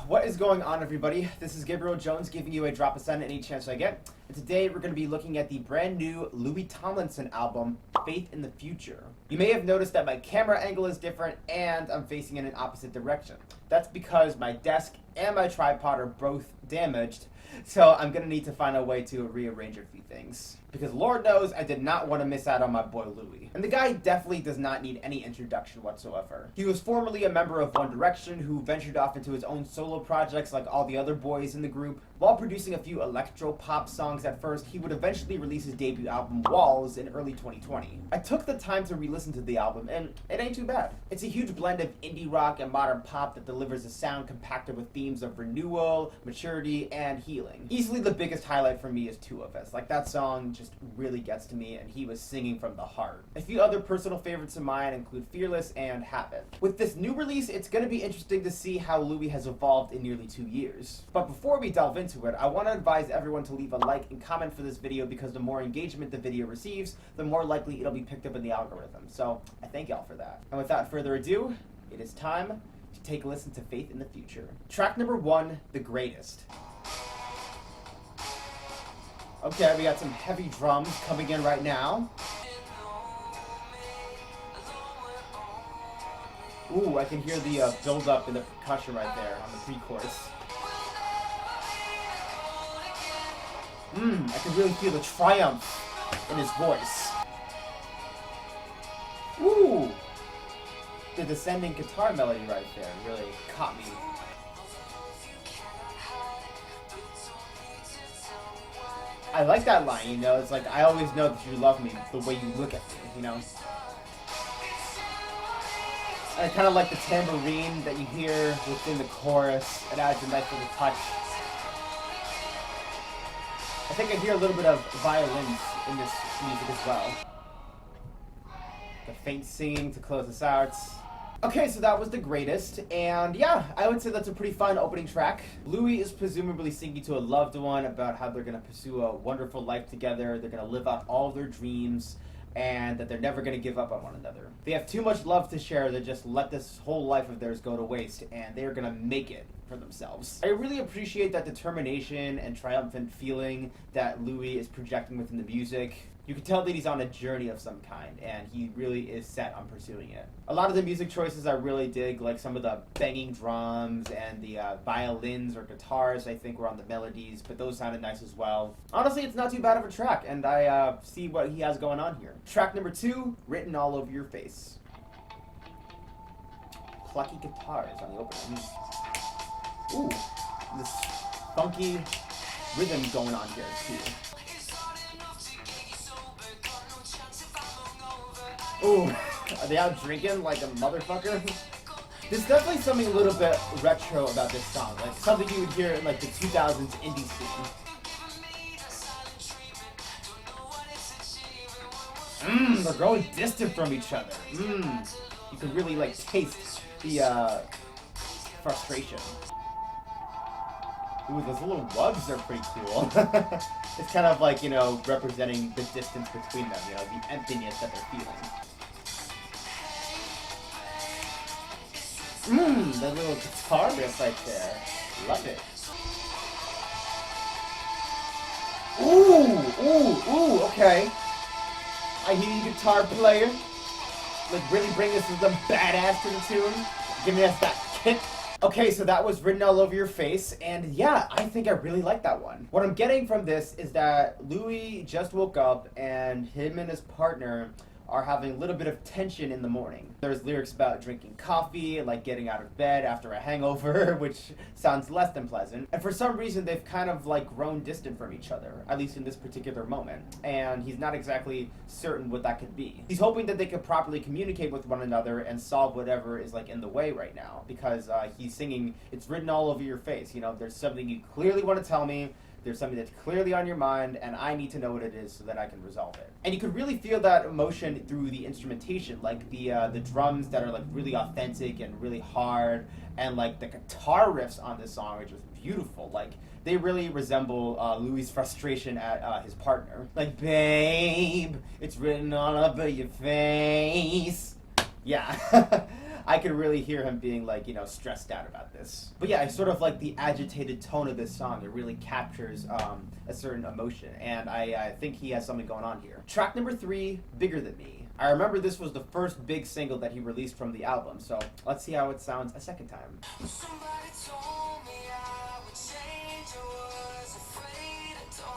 What is going on, everybody? This is Gabriel Jones giving you a drop a cent any chance I get. And today we're going to be looking at the brand new Louis Tomlinson album, Faith in the Future. You may have noticed that my camera angle is different and I'm facing in an opposite direction. That's because my desk and my tripod are both damaged, so I'm going to need to find a way to rearrange a few things. Because Lord knows I did not want to miss out on my boy Louis. And the guy definitely does not need any introduction whatsoever. He was formerly a member of One Direction who ventured off into his own solo projects like all the other boys in the group. While producing a few electro-pop songs at first, he would eventually release his debut album Walls in early 2020. I took the time to re-listen to the album and it ain't too bad. It's a huge blend of indie rock and modern pop that delivers a sound compacted with themes of renewal, maturity, and healing. Easily the biggest highlight for me is Two of Us. Like, that song just really gets to me and he was singing from the heart. A few other personal favorites of mine include Fearless and Habit. With this new release, it's going to be interesting to see how Louis has evolved in nearly 2 years. But before we delve into it, I want to advise everyone to leave a like and comment for this video because the more engagement the video receives, the more likely it'll be picked up in the algorithm. So I thank y'all for that. And without further ado, it is time to take a listen to Faith in the Future. Track number 1, The Greatest. Okay, we got some heavy drums coming in right now. Ooh, I can hear the build-up in the percussion right there on the pre-chorus. I can really feel the triumph in his voice. Ooh! The descending guitar melody right there really caught me. I like that line, you know, it's like, I always know that you love me the way you look at me, you know? I kind of like the tambourine that you hear within the chorus. It adds a nice little touch. I think I hear a little bit of violins in this music as well. The faint singing to close us out. Okay, so that was The Greatest, and yeah, I would say that's a pretty fun opening track. Louis is presumably singing to a loved one about how they're going to pursue a wonderful life together, they're going to live out all of their dreams, and that they're never going to give up on one another. They have too much love to share to just let this whole life of theirs go to waste, and they're going to make it for themselves. I really appreciate that determination and triumphant feeling that Louis is projecting within the music. You can tell that he's on a journey of some kind, and he really is set on pursuing it. A lot of the music choices I really dig, like some of the banging drums and the violins or guitars I think were on the melodies, but those sounded nice as well. Honestly, it's not too bad of a track, and I see what he has going on here. Track number 2, Written All Over Your Face. Plucky guitars on the opening. Ooh, this funky rhythm going on here too. Ooh, are they out drinking like a motherfucker? There's definitely something a little bit retro about this song, like something you would hear in like the 2000s indie scene. They're growing distant from each other. You can really like taste the frustration. Ooh, those little wugs are pretty cool. It's kind of like, you know, representing the distance between them, you know, the emptiness that they're feeling. The little guitar riff right there. Love it. Ooh, okay. I hear you, guitar player. Like, really bring us some badass to the tune. Giving us that kick. Okay, so that was Written All Over Your Face, and yeah, I think I really like that one. What I'm getting from this is that Louis just woke up and him and his partner are having a little bit of tension in the morning. There's lyrics about drinking coffee, like getting out of bed after a hangover, which sounds less than pleasant. And for some reason, they've kind of like grown distant from each other, at least in this particular moment. And he's not exactly certain what that could be. He's hoping that they could properly communicate with one another and solve whatever is like in the way right now. Because he's singing, it's written all over your face. You know, there's something you clearly want to tell me. There's something that's clearly on your mind, and I need to know what it is so that I can resolve it. And you could really feel that emotion through the instrumentation, like the drums that are like really authentic and really hard, and like the guitar riffs on this song are just beautiful. Like, they really resemble Louis' frustration at his partner. Like, babe, it's written all over your face. Yeah. I could really hear him being like, stressed out about this. But yeah, I sort of like the agitated tone of this song. It really captures a certain emotion, and I think he has something going on here. Track number 3, Bigger Than Me. I remember this was the first big single that he released from the album, so let's see how it sounds a second time. Somebody told me I would change, I was afraid, I don't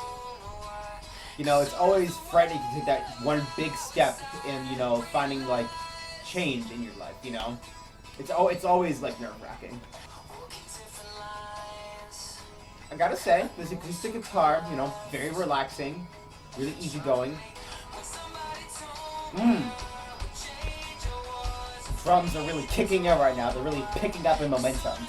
know why. It's always frightening to take that one big step in, finding like change in your life, It's always like nerve-wracking. I gotta say, this acoustic guitar, very relaxing, really easygoing. Drums are really kicking in right now. They're really picking up in momentum.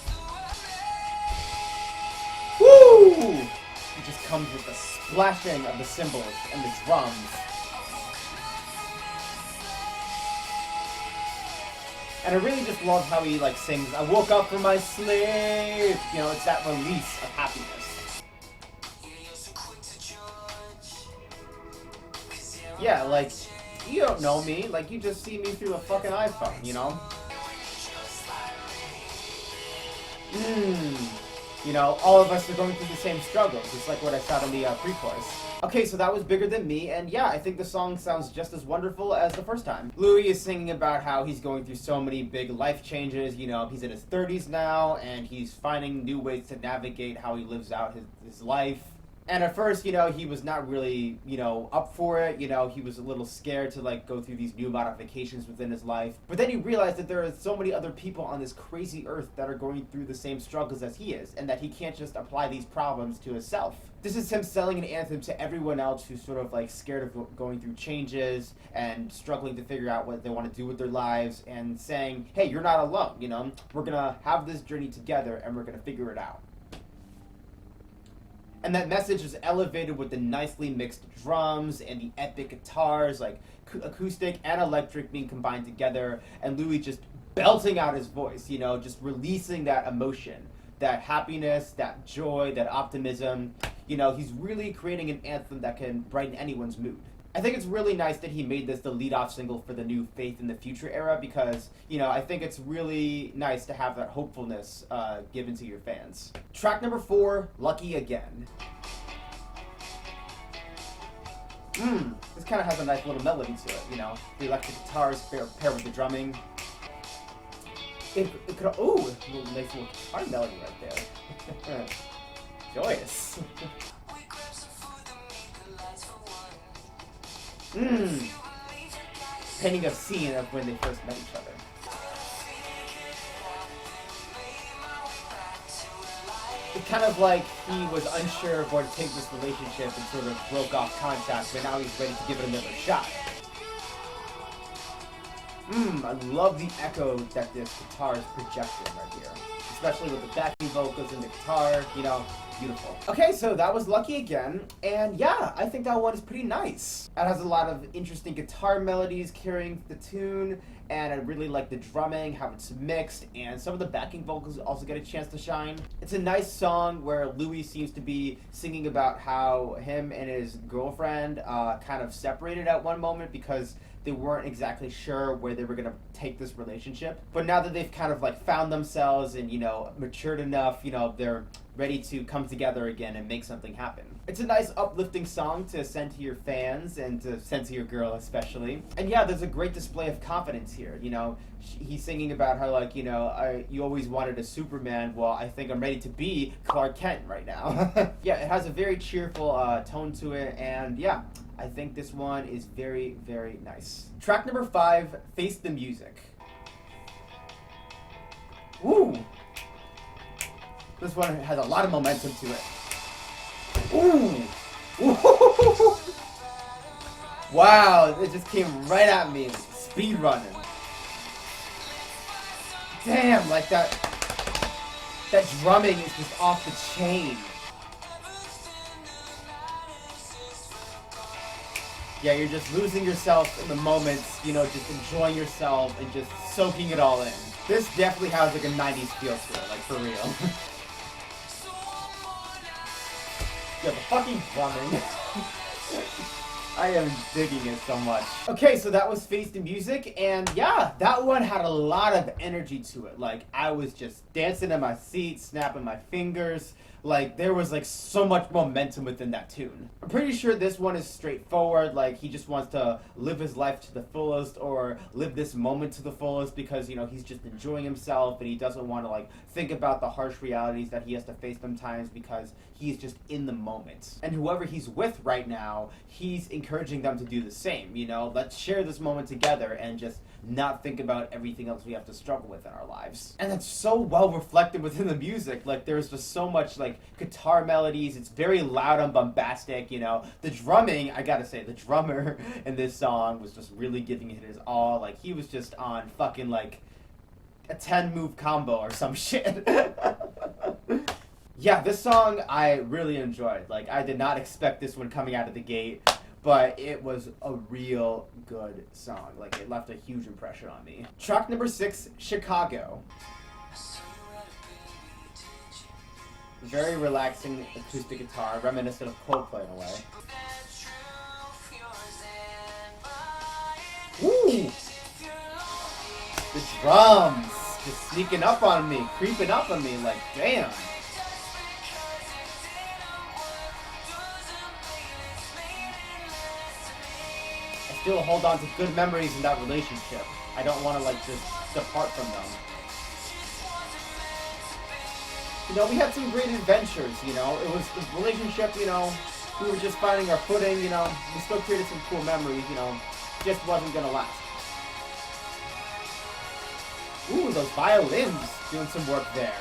Woo! It just comes with the splashing of the cymbals and the drums. And I really just love how he sings, "I woke up from my sleep." It's that release of happiness. Yeah, you don't know me, you just see me through a fucking iPhone, all of us are going through the same struggles, just like what I said in the pre-chorus. Okay, so that was Bigger Than Me, and yeah, I think the song sounds just as wonderful as the first time. Louis is singing about how he's going through so many big life changes, he's in his 30s now, and he's finding new ways to navigate how he lives out his life. And at first, he was not really, up for it. He was a little scared to, go through these new modifications within his life. But then he realized that there are so many other people on this crazy earth that are going through the same struggles as he is, and that he can't just apply these problems to himself. This is him selling an anthem to everyone else who's sort of, scared of going through changes and struggling to figure out what they want to do with their lives, and saying, hey, you're not alone, We're gonna have this journey together, and we're gonna figure it out. And that message is elevated with the nicely mixed drums and the epic guitars, acoustic and electric being combined together, and Louis just belting out his voice, just releasing that emotion, that happiness, that joy, that optimism. He's really creating an anthem that can brighten anyone's mood. I think it's really nice that he made this the lead-off single for the new Faith in the Future era, because, I think it's really nice to have that hopefulness given to your fans. Track number 4, Lucky Again. This kind of has a nice little melody to it, The electric guitars paired with the drumming. It could, nice little guitar melody right there. Joyous. Painting a scene of when they first met each other. It's kind of like he was unsure of where to take this relationship and sort of broke off contact, but now he's ready to give it another shot. I love the echo that this guitar is projecting right here. Especially with the backing vocals and the guitar, beautiful. Okay, so that was Lucky Again, and yeah, I think that one is pretty nice. It has a lot of interesting guitar melodies carrying the tune, and I really like the drumming, how it's mixed, and some of the backing vocals also get a chance to shine. It's a nice song where Louis seems to be singing about how him and his girlfriend kind of separated at one moment because they weren't exactly sure where they were going to take this relationship. But now that they've kind of found themselves and, matured enough, they're ready to come together again and make something happen. It's a nice uplifting song to send to your fans and to send to your girl especially. And yeah, there's a great display of confidence here. He's singing about how you always wanted a Superman. Well, I think I'm ready to be Clark Kent right now. Yeah, it has a very cheerful tone to it, and yeah, I think this one is very, very nice. Track number 5, Face the Music. Ooh! This one has a lot of momentum to it. Ooh! Ooh! Wow, it just came right at me, speed running. Damn, that drumming is just off the chain. Yeah, you're just losing yourself in the moments, just enjoying yourself and just soaking it all in. This definitely has a 90s feel to it, for real. Yeah, the fucking drumming. I am digging it so much. Okay, so that was Face the Music, and yeah, that one had a lot of energy to it. Like, I was just dancing in my seat, snapping my fingers. Like, there was like so much momentum within that tune. I'm pretty sure this one is straightforward. Like, he just wants to live his life to the fullest, or live this moment to the fullest, because, you know, he's just enjoying himself and he doesn't want to like think about the harsh realities that he has to face sometimes, because he's just in the moment. And whoever he's with right now, he's encouraging them to do the same. You know, let's share this moment together and just not think about everything else we have to struggle with in our lives. And that's so well reflected within the music. Like, there's just so much like guitar melodies. It's very loud and bombastic, you know. The drumming, I gotta say, the drummer in this song was just really giving it his all. Like, he was just on fucking like a 10-move combo or some shit. Yeah, this song I really enjoyed. Like, I did not expect this one coming out of the gate, but it was a real good song. Like, it left a huge impression on me. Track number 6, Chicago. Very relaxing acoustic guitar, reminiscent of Coldplay in a way. Woo! The drums just sneaking up on me, creeping up on me, like, damn. I still hold on to good memories in that relationship. I don't want to, like, just depart from them. You know, we had some great adventures, you know. It was the relationship, you know, we were just finding our footing, you know. We still created some cool memories, you know. Just wasn't gonna last. Ooh, those violins doing some work there.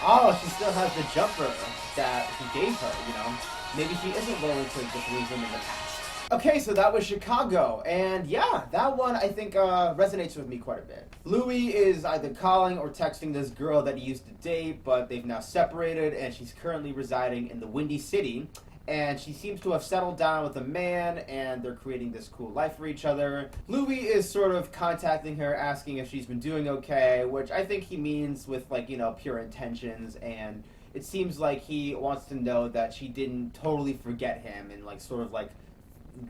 Oh, she still has the jumper that he gave her, you know. Maybe she isn't willing to just leave him in the past. Okay, so that was Chicago, and yeah, that one I think resonates with me quite a bit. Louis is either calling or texting this girl that he used to date, but they've now separated, and she's currently residing in the Windy City, and she seems to have settled down with a man, and they're creating this cool life for each other. Louis is sort of contacting her, asking if she's been doing okay, which I think he means with, like, you know, pure intentions, and it seems like he wants to know that she didn't totally forget him, and, like, sort of, like,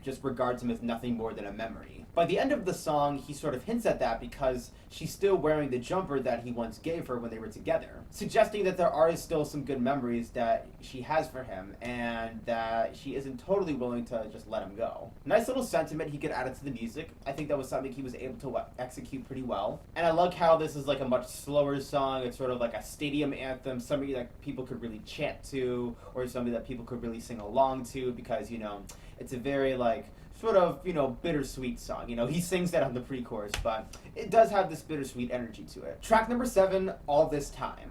just regards him as nothing more than a memory. By the end of the song, he sort of hints at that because she's still wearing the jumper that he once gave her when they were together, suggesting that there are still some good memories that she has for him and that she isn't totally willing to just let him go. Nice little sentiment he could add it to the music. I think that was something he was able to execute pretty well. And I like how this is like a much slower song. It's sort of like a stadium anthem, something that people could really chant to, or something that people could really sing along to, because, you know, it's a very, like, sort of, you know, bittersweet song. You know, he sings that on the pre-chorus, but it does have this bittersweet energy to it. Track number 7, All This Time.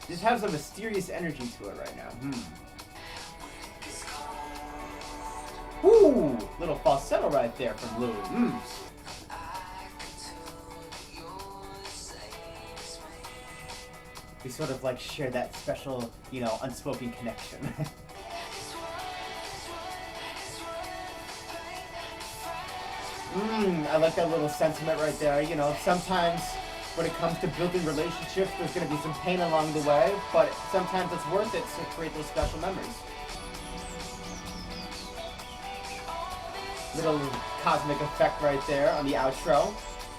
This has a mysterious energy to it right now. Ooh, little falsetto right there from Louis. We sort of like share that special, you know, unspoken connection. I like that little sentiment right there. You know, sometimes when it comes to building relationships, there's going to be some pain along the way, but sometimes it's worth it to create those special memories. Little cosmic effect right there on the outro.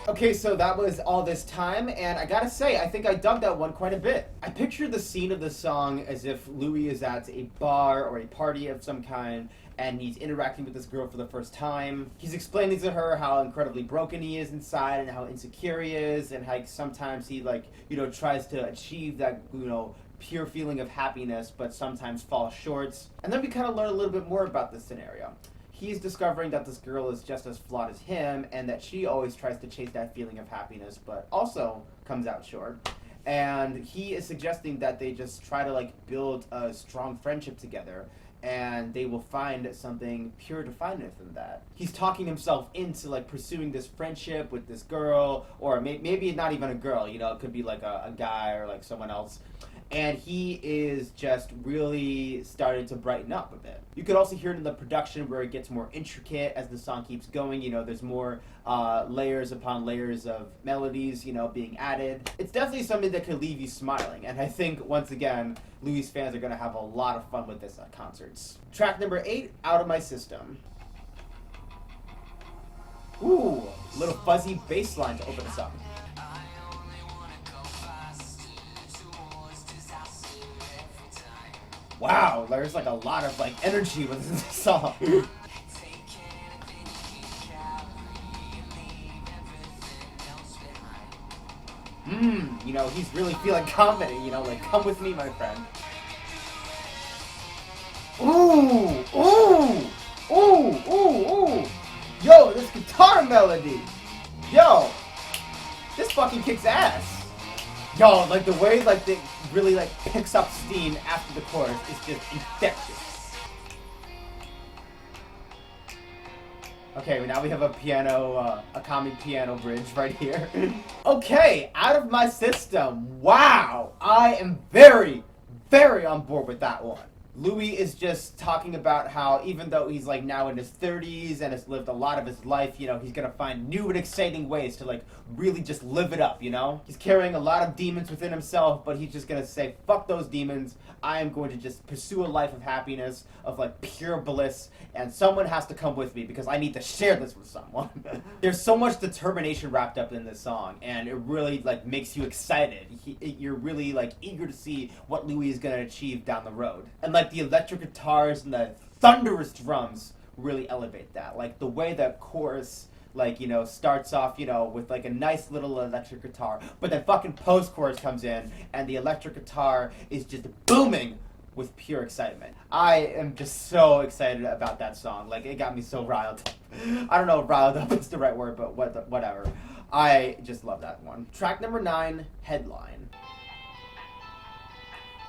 Okay, so that was All This Time, and I gotta say, I think I dug that one quite a bit. I pictured the scene of the song as if Louis is at a bar or a party of some kind, and he's interacting with this girl for the first time. He's explaining to her how incredibly broken he is inside and how insecure he is, and how sometimes he, like, you know, tries to achieve that, you know, pure feeling of happiness, but sometimes falls short. And then we kind of learn a little bit more about this scenario. He's discovering that this girl is just as flawed as him, and that she always tries to chase that feeling of happiness, but also comes out short. And he is suggesting that they just try to, like, build a strong friendship together, and they will find something pure to find within that. He's talking himself into, like, pursuing this friendship with this girl, or maybe not even a girl, you know, it could be like a guy or like someone else. and he is just really starting to brighten up a bit. You could also hear it in the production where it gets more intricate as the song keeps going. You know, there's more layers upon layers of melodies, you know, being added. It's definitely something that could leave you smiling, and I think, once again, Louis fans are going to have a lot of fun with this at concerts. Track number 8, Out of My System. Ooh, little fuzzy bass line to open us up. Wow, there's like a lot of like energy within this song. You know, he's really feeling confident, you know, like, come with me, my friend. Ooh, ooh, ooh, ooh, ooh. Yo, this guitar melody. Yo, this fucking kicks ass. Yo, like the way like it really like picks up steam after the chorus is just infectious. Okay, now we have a piano, a comic piano bridge right here. Okay, Out of My System. Wow, I am very, very on board with that one. Louis is just talking about how even though he's like now in his 30s and has lived a lot of his life, you know, he's gonna find new and exciting ways to like really just live it up, you know? He's carrying a lot of demons within himself, but he's just gonna say, fuck those demons. I am going to just pursue a life of happiness, of like pure bliss, and someone has to come with me because I need to share this with someone. There's so much determination wrapped up in this song, and it really like makes you excited. You're really like eager to see what Louis is gonna achieve down the road. And like the electric guitars and the thunderous drums really elevate that. Like the way that chorus, like, you know, starts off, you know, with like a nice little electric guitar, but then fucking post-chorus comes in and the electric guitar is just booming with pure excitement. I am just so excited about that song. Like, it got me so riled up. I don't know if riled up is the right word, but whatever. I just love that one. Track number 9, Headline.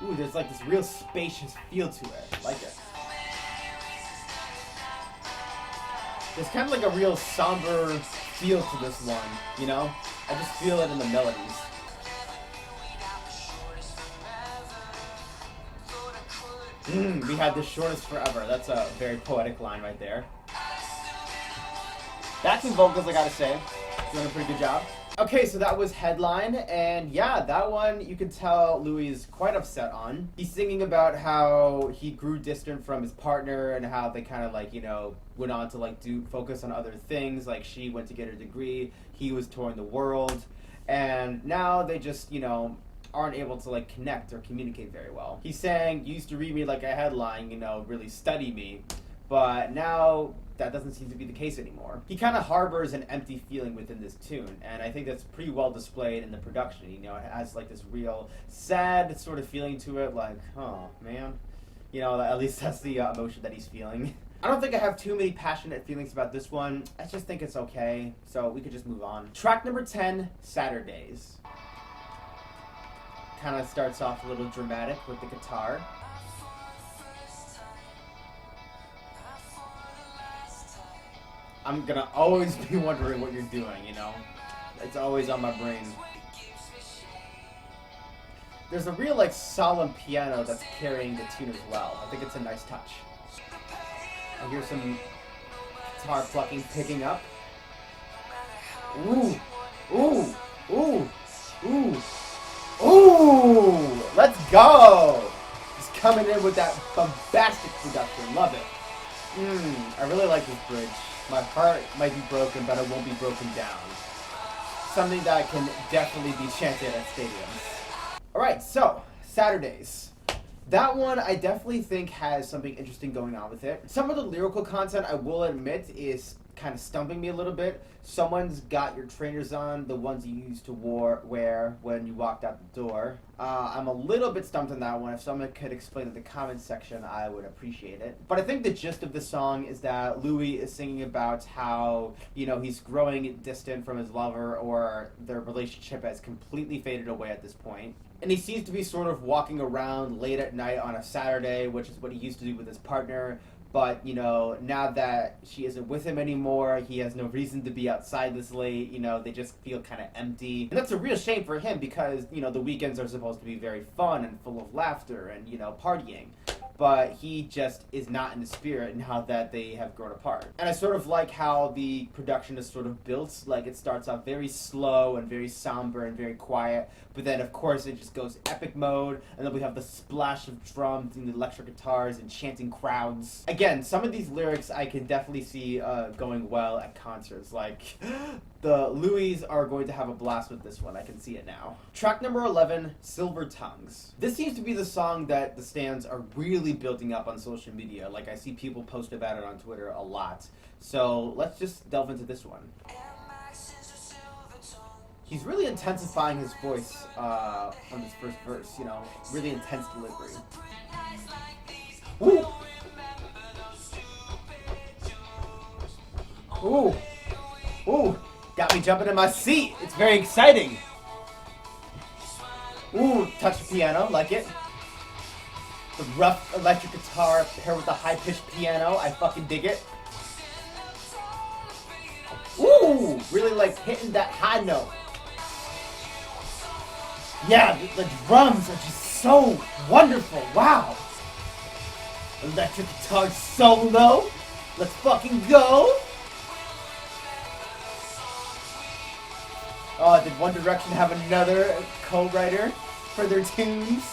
Ooh, there's like this real spacious feel to it. I like it. There's kind of like a real somber feel to this one, you know? I just feel it in the melodies. We had the shortest forever. That's a very poetic line right there. Backing vocals, I gotta say, doing a pretty good job. Okay, so that was Headline, and yeah, that one you can tell Louis is quite upset on. He's singing about how he grew distant from his partner and how they kind of like, you know, went on to like focus on other things, like she went to get her degree, he was touring the world, and now they just, you know, aren't able to like connect or communicate very well. He's saying, you used to read me like a headline, you know, really study me, but now that doesn't seem to be the case anymore. He kind of harbors an empty feeling within this tune, and I think that's pretty well displayed in the production. You know, it has like this real sad sort of feeling to it, like, oh man, you know, at least that's the emotion that he's feeling. I don't think I have too many passionate feelings about this one. I just think it's okay, so we could just move on. Track number 10, Saturdays. Kind of starts off a little dramatic with the guitar. I'm gonna always be wondering what you're doing, you know? It's always on my brain. There's a real, like, solemn piano that's carrying the tune as well. I think it's a nice touch. I hear some guitar plucking picking up. Ooh! Ooh! Ooh! Ooh! Ooh! Let's go! Just coming in with that bombastic production. Love it. I really like this bridge. My heart might be broken, but it won't be broken down. Something that can definitely be chanted at stadiums. Alright, so, Saturdays. That one I definitely think has something interesting going on with it. Some of the lyrical content, I will admit, is kind of stumping me a little bit. Someone's got your trainers on, the ones you used to wear when you walked out the door. I'm a little bit stumped on that one. If someone could explain in the comments section, I would appreciate it. But I think the gist of the song is that Louis is singing about how, you know, he's growing distant from his lover, or their relationship has completely faded away at this point. And he seems to be sort of walking around late at night on a Saturday, which is what he used to do with his partner, But, you know, now that she isn't with him anymore, he has no reason to be outside this late, you know, they just feel kind of empty. And that's a real shame for him because, you know, the weekends are supposed to be very fun and full of laughter and, you know, partying. But he just is not in the spirit now that they have grown apart. And I sort of like how the production is sort of built. Like, it starts off very slow and very somber and very quiet, but then of course it just goes epic mode, and then we have the splash of drums and the electric guitars and chanting crowds. Again, some of these lyrics I can definitely see going well at concerts. Like, the Louis are going to have a blast with this one. I can see it now. Track number 11, Silver Tongues. This seems to be the song that the stands are really building up on social media. Like, I see people post about it on Twitter a lot. So let's just delve into this one. He's really intensifying his voice on this first verse, you know, really intense delivery. Ooh! Ooh! Ooh! Got me jumping in my seat. It's very exciting. Ooh, touch the piano, like it. The rough electric guitar paired with the high-pitched piano, I fucking dig it. Ooh, really like hitting that high note. Yeah, the drums are just so wonderful. Wow. Electric guitar solo. Let's fucking go. Oh, did One Direction have another co-writer for their tunes?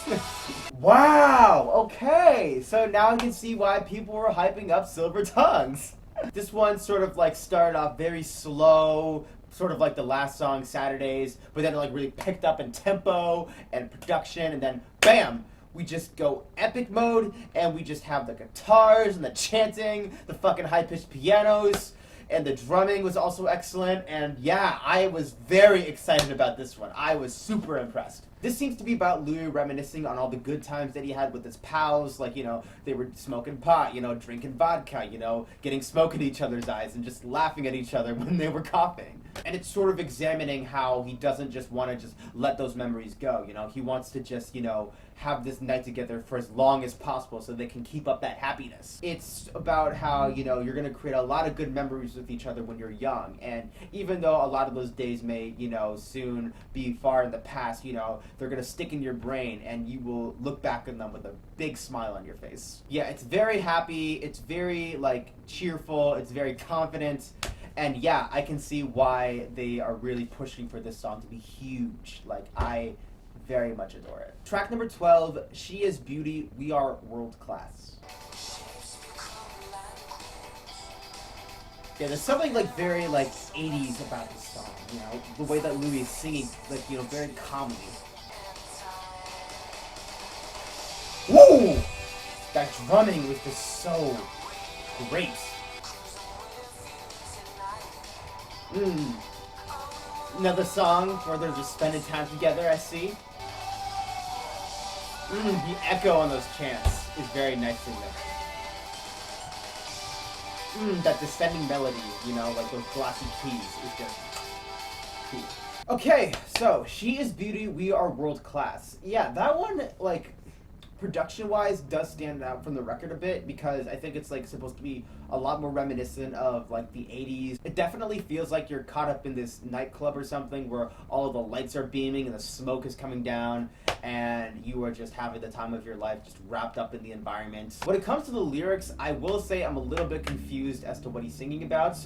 Wow, okay. So now I can see why people were hyping up Silver Tongues. This one sort of like started off very slow, sort of like the last song, Saturdays, but then it like really picked up in tempo and production, and then bam! We just go epic mode, and we just have the guitars and the chanting, the fucking high-pitched pianos, and the drumming was also excellent, and yeah, I was very excited about this one. I was super impressed. This seems to be about Louis reminiscing on all the good times that he had with his pals, like, you know, they were smoking pot, you know, drinking vodka, you know, getting smoke in each other's eyes and just laughing at each other when they were coughing. And it's sort of examining how he doesn't just want to just let those memories go, you know, he wants to just, you know, have this night together for as long as possible so they can keep up that happiness. It's about how, you know, you're going to create a lot of good memories with each other when you're young, and even though a lot of those days may, you know, soon be far in the past, you know, they're going to stick in your brain and you will look back on them with a big smile on your face. Yeah, it's very happy, it's very, like, cheerful, it's very confident, and yeah, I can see why they are really pushing for this song to be huge. Like, I very much adore it. Track number 12, She Is Beauty, We Are World Class. Yeah, there's something like very like 80s about this song, you know, the way that Louis is singing, like, you know, very calmly. Woo! That drumming was just so great. Another song where they're just spending time together, I see. The echo on those chants is very nicely mixed. That descending melody, you know, like those glossy keys, is just cool. Okay, so She Is Beauty, We Are World Class. Yeah, that one, like, production-wise does stand out from the record a bit because I think it's like supposed to be a lot more reminiscent of like the 80s. It definitely feels like you're caught up in this nightclub or something where all of the lights are beaming and the smoke is coming down and you are just having the time of your life, just wrapped up in the environment. When it comes to the lyrics, I will say I'm a little bit confused as to what he's singing about.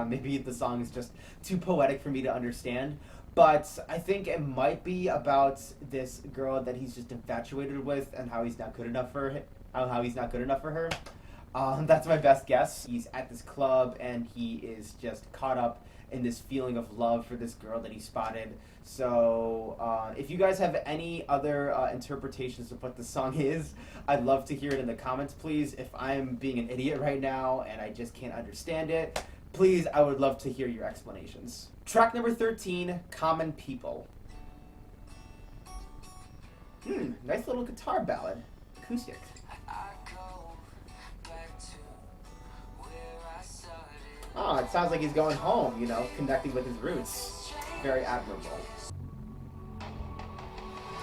Maybe the song is just too poetic for me to understand. But I think it might be about this girl that he's just infatuated with and how he's not good enough for how he's not good enough for her. That's my best guess. He's at this club and he is just caught up in this feeling of love for this girl that he spotted. So if you guys have any other interpretations of what the song is, I'd love to hear it in the comments, please. If I'm being an idiot right now and I just can't understand it, please, I would love to hear your explanations. Track number 13, Common People. Nice little guitar ballad. Acoustic. Oh, it sounds like he's going home, you know, connecting with his roots. Very admirable.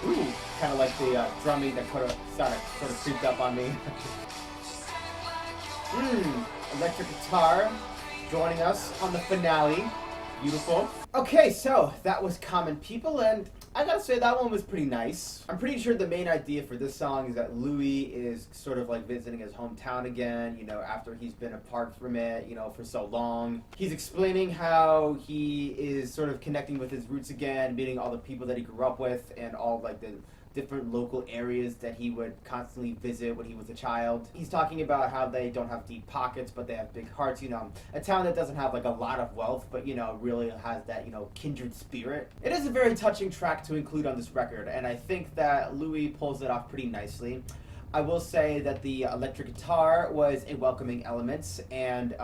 Ooh, kind of like the drumming that sort of creeped up on me. Electric guitar joining us on the finale. Beautiful. Okay, so that was Common People, and I gotta say that one was pretty nice. I'm pretty sure the main idea for this song is that Louis is sort of like visiting his hometown again, you know, after he's been apart from it, you know, for so long. He's explaining how he is sort of connecting with his roots again, meeting all the people that he grew up with and all like the different local areas that he would constantly visit when he was a child. He's talking about how they don't have deep pockets, but they have big hearts, you know. A town that doesn't have like a lot of wealth, but, you know, really has that, you know, kindred spirit. It is a very touching track to include on this record, and I think that Louis pulls it off pretty nicely. I will say that the electric guitar was a welcoming element, and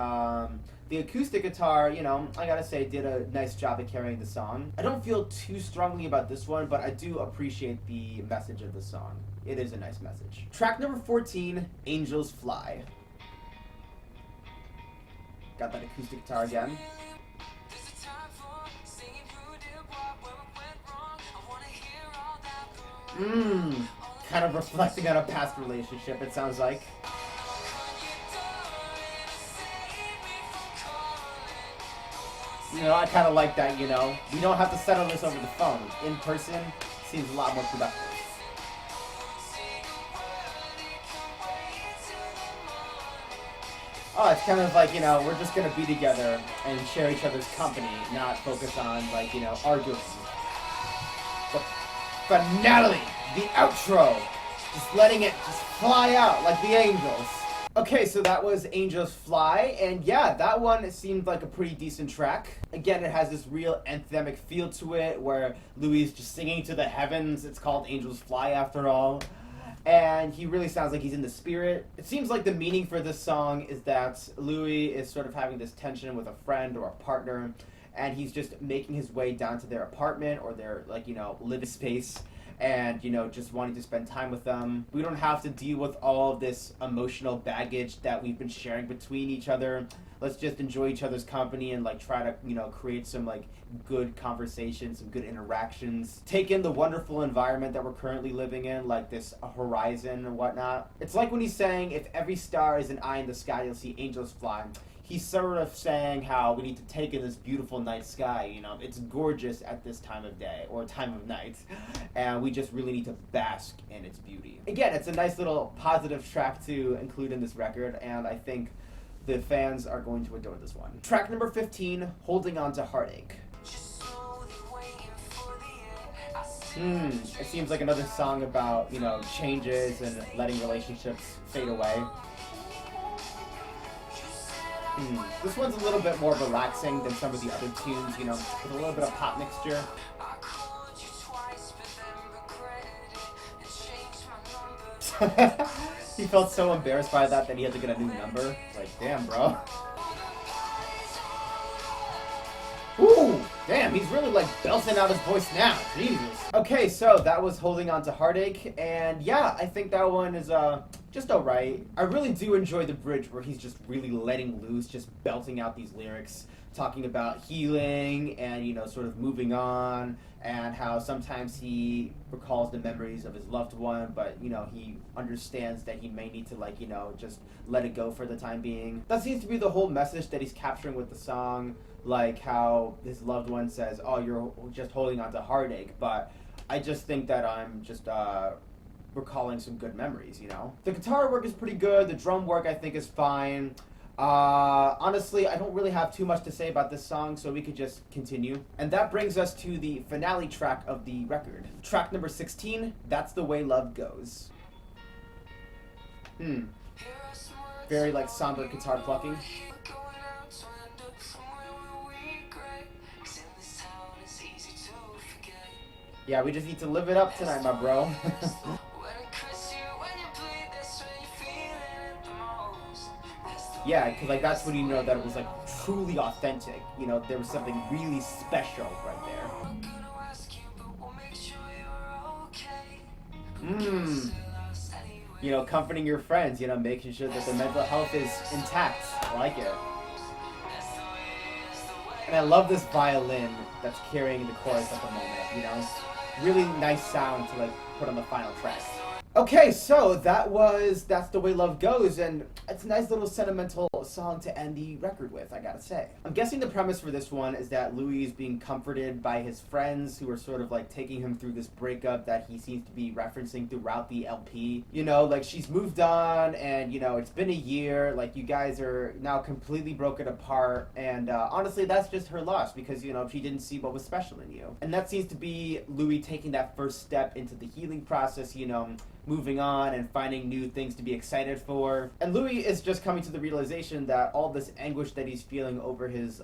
the acoustic guitar, you know, I gotta say, did a nice job of carrying the song. I don't feel too strongly about this one, but I do appreciate the message of the song. It is a nice message. Track number 14, Angels Fly. Got that acoustic guitar again. Kind of reflecting on a past relationship, it sounds like. You know, I kind of like that, you know. We don't have to settle this over the phone. In person seems a lot more productive. Oh, it's kind of like, you know, we're just going to be together and share each other's company, not focus on, like, you know, arguing. The finale, the outro, just letting it just fly out like the angels. Okay, so that was Angels Fly, and yeah, that one seemed like a pretty decent track. Again, it has this real anthemic feel to it, where Louis is just singing to the heavens. It's called Angels Fly after all. And he really sounds like he's in the spirit. It seems like the meaning for this song is that Louis is sort of having this tension with a friend or a partner, and he's just making his way down to their apartment or their, like, you know, living space, and, you know, just wanting to spend time with them. We don't have to deal with all of this emotional baggage that we've been sharing between each other. Let's just enjoy each other's company and, like, try to, you know, create some, like, good conversations, some good interactions. Take in the wonderful environment that we're currently living in, like this horizon and whatnot. It's like when he's saying, if every star is an eye in the sky, you'll see angels fly. He's sort of saying how we need to take in this beautiful night sky, you know, it's gorgeous at this time of day, or time of night, and we just really need to bask in its beauty. Again, it's a nice little positive track to include in this record, and I think the fans are going to adore this one. Track number 15, Holding On to Heartache. It seems like another song about, you know, changes and letting relationships fade away. This one's a little bit more relaxing than some of the other tunes, you know, with a little bit of pop mixture. He felt so embarrassed by that he had to get a new number. Like, damn, bro. Ooh, damn, he's really, like, belting out his voice now. Jesus. Okay, so that was Holding On to Heartache, and yeah, I think that one is, just alright. I really do enjoy the bridge where he's just really letting loose, just belting out these lyrics, talking about healing and, you know, sort of moving on, and how sometimes he recalls the memories of his loved one, but, you know, he understands that he may need to, like, you know, just let it go for the time being. That seems to be the whole message that he's capturing with the song, like how his loved one says, oh, you're just holding on to heartache, but I just think that I'm just, recalling some good memories, you know? The guitar work is pretty good, the drum work I think is fine. Honestly, I don't really have too much to say about this song, so we could just continue. And that brings us to the finale track of the record. Track number 16, That's the Way Love Goes. Very, like, somber guitar plucking. Yeah, we just need to live it up tonight, my bro. Yeah, because, like, that's when you know that it was, like, truly authentic. You know, there was something really special right there. You know, comforting your friends, you know, making sure that their mental health is intact. I like it. And I love this violin that's carrying the chorus at the moment, you know? Really nice sound to, like, put on the final track. Okay, so That's the Way Love Goes, and it's a nice little sentimental song to end the record with, I gotta say. I'm guessing the premise for this one is that Louis is being comforted by his friends who are sort of like taking him through this breakup that he seems to be referencing throughout the LP. You know, like she's moved on, and you know, it's been a year, like you guys are now completely broken apart, and honestly, that's just her loss because, you know, she didn't see what was special in you. And that seems to be Louis taking that first step into the healing process, you know, moving on and finding new things to be excited for. And Louis is just coming to the realization that all this anguish that he's feeling over his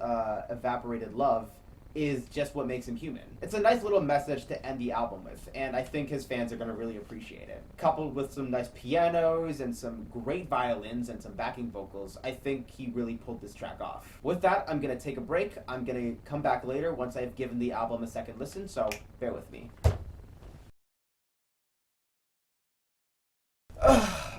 evaporated love is just what makes him human. It's a nice little message to end the album with, and I think his fans are going to really appreciate it. Coupled with some nice pianos and some great violins and some backing vocals, I think he really pulled this track off. With that, I'm going to take a break. I'm going to come back later once I've given the album a second listen, so bear with me.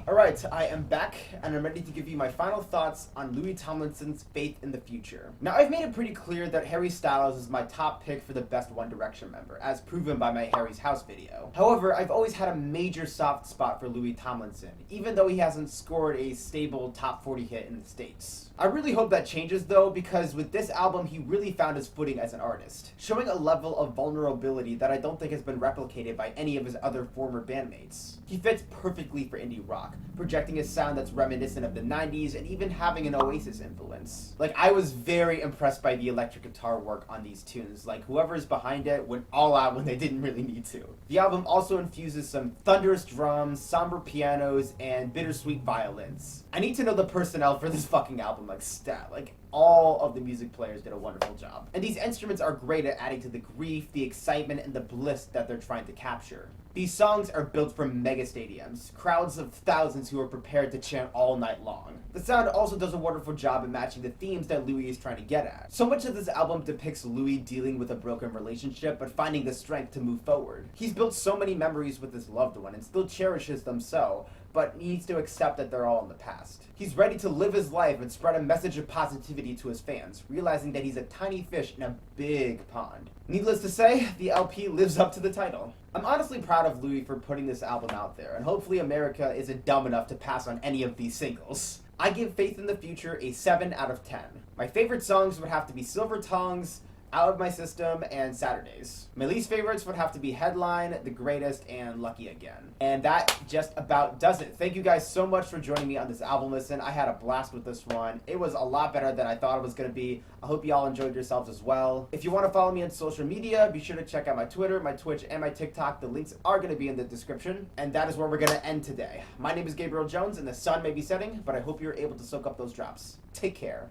Alright, I am back, and I'm ready to give you my final thoughts on Louis Tomlinson's Faith in the Future. Now, I've made it pretty clear that Harry Styles is my top pick for the best One Direction member, as proven by my Harry's House video. However, I've always had a major soft spot for Louis Tomlinson, even though he hasn't scored a stable top 40 hit in the States. I really hope that changes though, because with this album he really found his footing as an artist, showing a level of vulnerability that I don't think has been replicated by any of his other former bandmates. He fits perfectly for indie rock, projecting a sound that's reminiscent of the 90s and even having an Oasis influence. Like, I was very impressed by the electric guitar work on these tunes. Like, whoever's behind it went all out when they didn't really need to. The album also infuses some thunderous drums, somber pianos, and bittersweet violins. I need to know the personnel for this fucking album, like stat. Like, all of the music players did a wonderful job. And these instruments are great at adding to the grief, the excitement, and the bliss that they're trying to capture. These songs are built for mega stadiums, crowds of thousands who are prepared to chant all night long. The sound also does a wonderful job at matching the themes that Louis is trying to get at. So much of this album depicts Louis dealing with a broken relationship but finding the strength to move forward. He's built so many memories with his loved one and still cherishes them so, but needs to accept that they're all in the past. He's ready to live his life and spread a message of positivity to his fans, realizing that he's a tiny fish in a big pond. Needless to say, the LP lives up to the title. I'm honestly proud of Louis for putting this album out there, and hopefully America isn't dumb enough to pass on any of these singles. I give Faith in the Future a 7 out of 10. My favorite songs would have to be Silver Tongues, Out of My System, and Saturdays. My least favorites would have to be Headline, The Greatest, and Lucky Again. And that just about does it. Thank you guys so much for joining me on this album listen. I had a blast with this one. It was a lot better than I thought it was going to be. I hope you all enjoyed yourselves as well. If you want to follow me on social media, be sure to check out my Twitter, my Twitch, and my TikTok. The links are going to be in the description. And that is where we're going to end today. My name is Gabriel Jones, and the sun may be setting, but I hope you're able to soak up those drops. Take care.